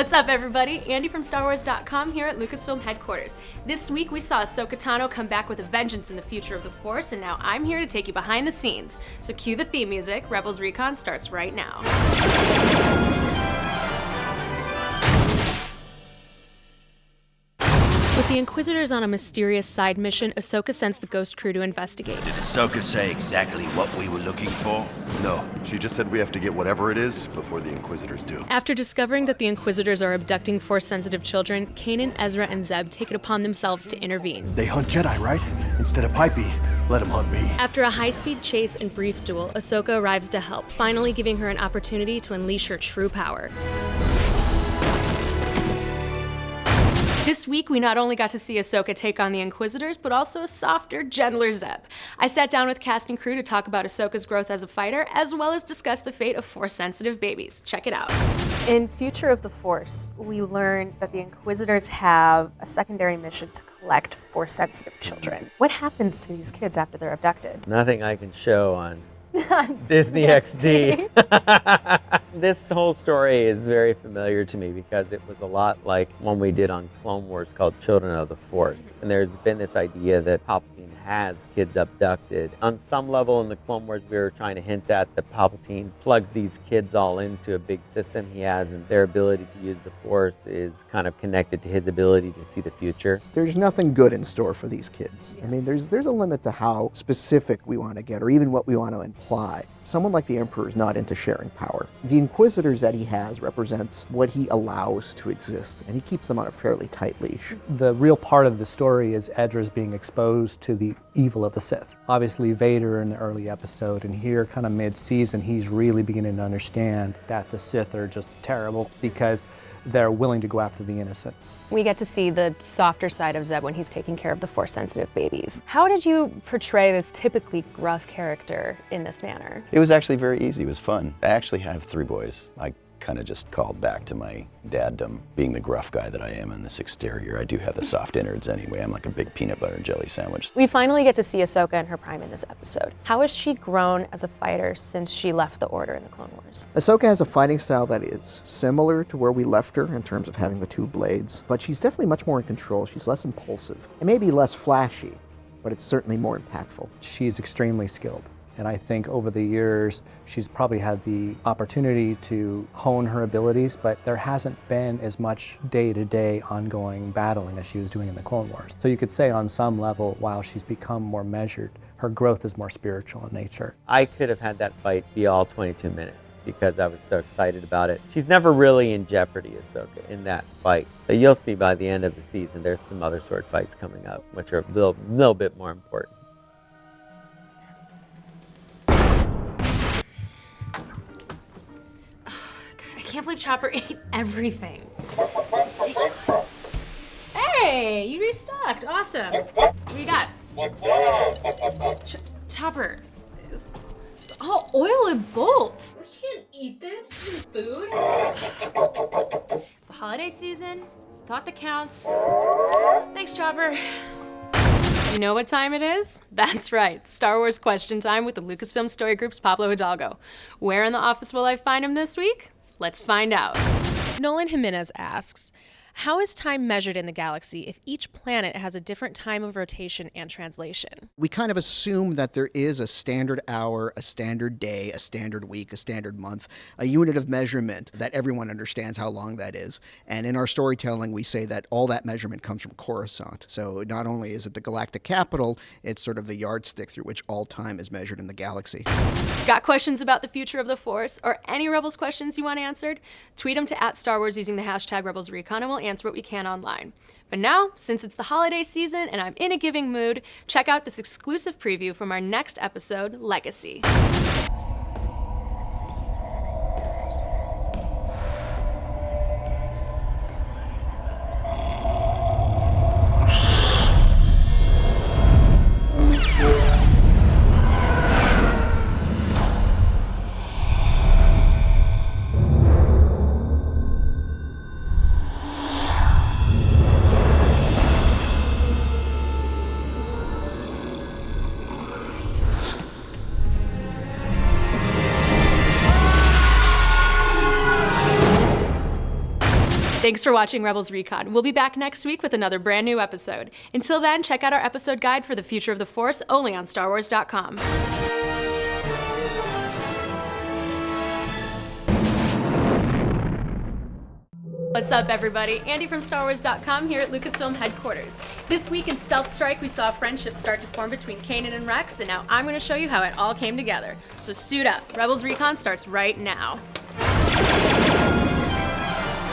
What's up, everybody? Andi from StarWars.com here at Lucasfilm headquarters. This week we saw Ahsoka Tano come back with a vengeance in the future of the Force, and now I'm here to take you behind the scenes. So cue the theme music. Rebels Recon starts right now. With the Inquisitors on a mysterious side mission, Ahsoka sends the Ghost crew to investigate. Did Ahsoka say exactly what we were looking for? No, she just said we have to get whatever it is before the Inquisitors do. After discovering that the Inquisitors are abducting Force-sensitive children, Kanan, Ezra, and Zeb take it upon themselves to intervene. They hunt Jedi, right? Instead of Pipey, let them hunt me. After a high-speed chase and brief duel, Ahsoka arrives to help, finally giving her an opportunity to unleash her true power. This week, we not only got to see Ahsoka take on the Inquisitors, but also a softer, gentler Zeb. I sat down with cast and crew to talk about Ahsoka's growth as a fighter, as well as discuss the fate of Force-sensitive babies. Check it out. In Future of the Force, we learned that the Inquisitors have a secondary mission to collect Force-sensitive children. What happens to these kids after they're abducted? Nothing I can show on Disney XD. This whole story is very familiar to me because it was a lot like one we did on Clone Wars called Children of the Force. And there's been this idea that Palpatine has kids abducted. On some level in the Clone Wars, we were trying to hint at that Palpatine plugs these kids all into a big system he has, and their ability to use the Force is kind of connected to his ability to see the future. There's nothing good in store for these kids. I mean, there's a limit to how specific we want to get, or even what we want to imply. Someone like the Emperor is not into sharing power. The Inquisitors that he has represents what he allows to exist, and he keeps them on a fairly tight leash. The real part of the story is Ezra's being exposed to the evil of the Sith. Obviously Vader in the early episode, and here kind of mid-season he's really beginning to understand that the Sith are just terrible because they're willing to go after the innocents. We get to see the softer side of Zeb when he's taking care of the Force-sensitive babies. How did you portray this typically gruff character in this manner? It was actually very easy. It was fun. I actually have 3 boys. I kind of just called back to my daddom, being the gruff guy that I am in this exterior. I do have the soft innards anyway. I'm like a big peanut butter and jelly sandwich. We finally get to see Ahsoka in her prime in this episode. How has she grown as a fighter since she left the Order in the Clone Wars? Ahsoka has a fighting style that is similar to where we left her in terms of having the 2 blades, but she's definitely much more in control. She's less impulsive. It may be less flashy, but it's certainly more impactful. She's extremely skilled. And I think over the years, she's probably had the opportunity to hone her abilities, but there hasn't been as much day-to-day ongoing battling as she was doing in the Clone Wars. So you could say on some level, while she's become more measured, her growth is more spiritual in nature. I could have had that fight be all 22 minutes because I was so excited about it. She's never really in jeopardy, Ahsoka, in that fight. So you'll see by the end of the season, there's some other sword fights coming up, which are a little bit more important. I can't believe Chopper ate everything. It's ridiculous. Hey, you restocked. Awesome. What do you got? Chopper. It's all oil and bolts. We can't eat this in food. It's the holiday season. It's the thought that counts. Thanks, Chopper. You know what time it is? That's right, Star Wars question time with the Lucasfilm Story Group's Pablo Hidalgo. Where in the office will I find him this week? Let's find out. Nolan Jimenez asks, how is time measured in the galaxy if each planet has a different time of rotation and translation? We kind of assume that there is a standard hour, a standard day, a standard week, a standard month, a unit of measurement that everyone understands how long that is. And in our storytelling, we say that all that measurement comes from Coruscant. So not only is it the galactic capital, it's sort of the yardstick through which all time is measured in the galaxy. Got questions about the future of the Force or any Rebels questions you want answered? Tweet them to @StarWars using the hashtag Rebels Recon, and we'll answer what we can online. But now, since it's the holiday season and I'm in a giving mood, check out this exclusive preview from our next episode, Legacy. Thanks for watching Rebels Recon. We'll be back next week with another brand new episode. Until then, check out our episode guide for the future of the Force only on StarWars.com. What's up, everybody? Andi from StarWars.com here at Lucasfilm headquarters. This week in Stealth Strike, we saw a friendship start to form between Kanan and Rex, and now I'm going to show you how it all came together. So suit up. Rebels Recon starts right now.